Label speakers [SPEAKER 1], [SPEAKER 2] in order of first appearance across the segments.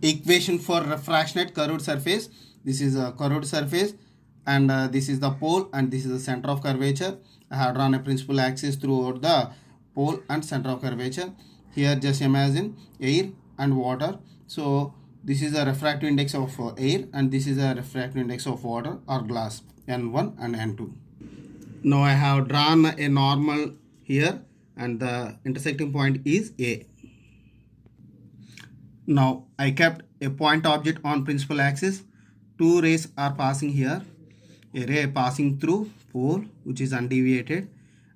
[SPEAKER 1] equation for refraction at curved surface. This is a curved surface, and this is the pole, and this is the center of curvature. I have drawn a principal axis throughout the pole and center of curvature. Here just imagine air and water. So this is a refractive index of air, and this is a refractive index of water or glass, N1 and N2. Now I have drawn a normal here, and the intersecting point is A. Now I kept a point object on principal axis. Two rays are passing here. A ray passing through pole, which is undeviated,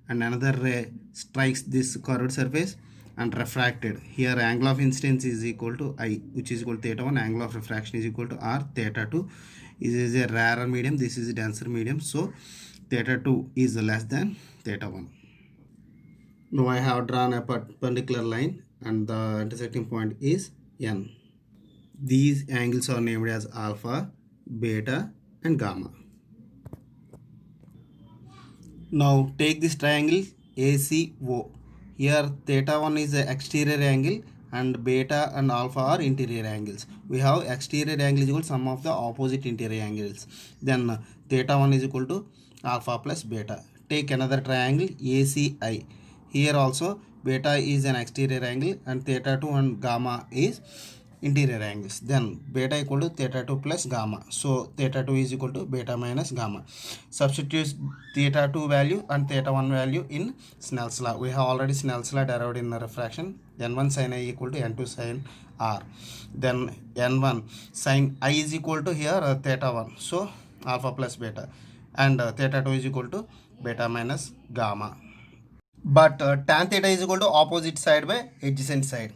[SPEAKER 1] and another ray strikes this curved surface and refracted. Here angle of incidence is equal to I, which is equal to theta 1. Angle of refraction is equal to R, theta 2. This is a rarer medium, this is a denser medium, so theta 2 is less than theta 1. Now I have drawn a perpendicular line, and the intersecting point is N. These angles are named as alpha, beta and gamma. Now take this triangle ACO. Here theta 1 is the exterior angle, and beta and alpha are interior angles. We have exterior angle is equal to sum of the opposite interior angles. Then theta 1 is equal to alpha plus beta. Take another triangle ACI. Here also beta is an exterior angle, and theta 2 and gamma is interior angles. Then beta equal to theta 2 plus gamma. So theta 2 is equal to beta minus gamma. Substitute theta 2 value and theta 1 value in Snell's law. We have already Snell's law derived in the refraction. N1 sin I equal to N2 sin R. Then N1 sin I is equal to here theta 1. So alpha plus beta. And theta 2 is equal to beta minus gamma. But tan theta is equal to opposite side by adjacent side.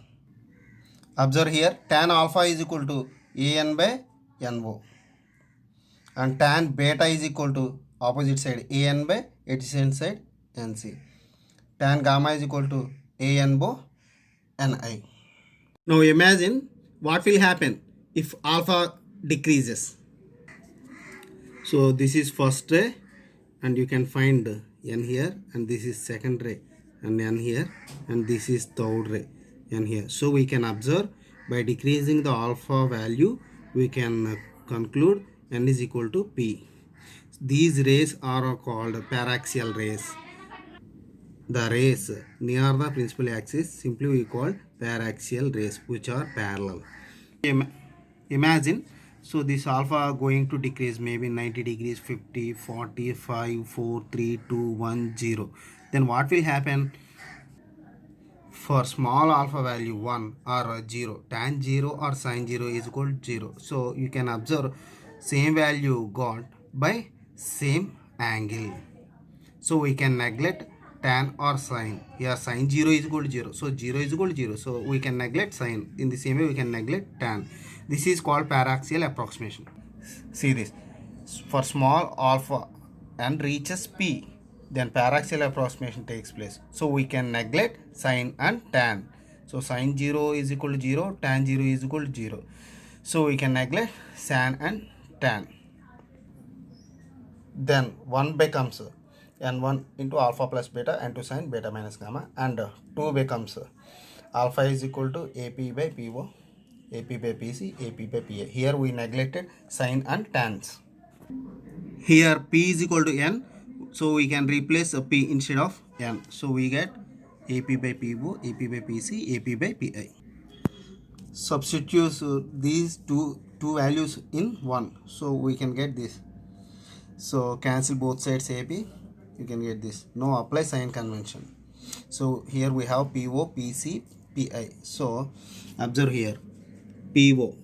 [SPEAKER 1] Observe here, tan alpha is equal to AN by NO, and tan beta is equal to opposite side AN by adjacent side NC. Tan gamma is equal to AN by NI. Now imagine what will happen if alpha decreases. So this is first ray, and you can find N here, and this is second ray, and N here, and this is third ray, N here. So we can observe by decreasing the alpha value, we can conclude N is equal to P. These rays are called paraxial rays. The rays near the principal axis simply we call paraxial rays, which are parallel. Imagine, so this alpha going to decrease maybe 90 degrees, 50, 45, 4, 3, 2, 1, 0. Then what will happen? For small alpha value 1 or 0, tan 0 or sin 0 is equal to 0. So you can observe same value got by same angle. So we can neglect tan or sin. Here sin 0 is equal to 0. So 0 is equal to 0. So we can neglect sin. In the same way we can neglect tan. This is called paraxial approximation. See this. For small alpha and reaches P, then paraxial approximation takes place. So we can neglect sin and tan. So sin 0 is equal to 0, tan 0 is equal to 0. So we can neglect sin and tan. Then 1 becomes N1 into alpha plus beta, N2 sin beta minus gamma, and 2 becomes alpha is equal to AP by PO, AP by PC, AP by PA. Here we neglected sin and tans. Here P is equal to N. So we can replace a P instead of N. So we get AP by PO, AP by PC, AP by PI. Substitute these two values in 1. So we can get this. So cancel both sides AP. You can get this. Now apply sign convention. So here we have PO, PC, PI. So observe here PO.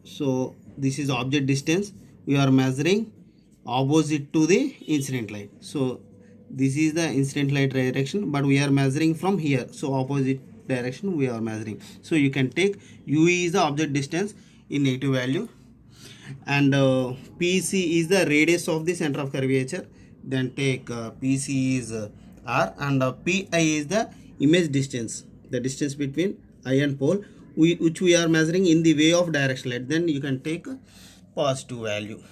[SPEAKER 1] So this is object distance. We are measuring opposite to the incident light. So this is the incident light direction, but we are measuring from here. So opposite direction we are measuring. So you can take UE is the object distance in negative value, and PC is the radius of the center of curvature. Then take PC is R, and PI is the image distance, the distance between I and pole, which we are measuring in the way of direction light. Then you can take positive value.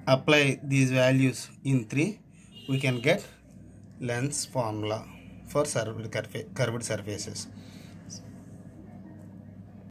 [SPEAKER 1] Apply these values in 3, we can get length formula for curved surfaces.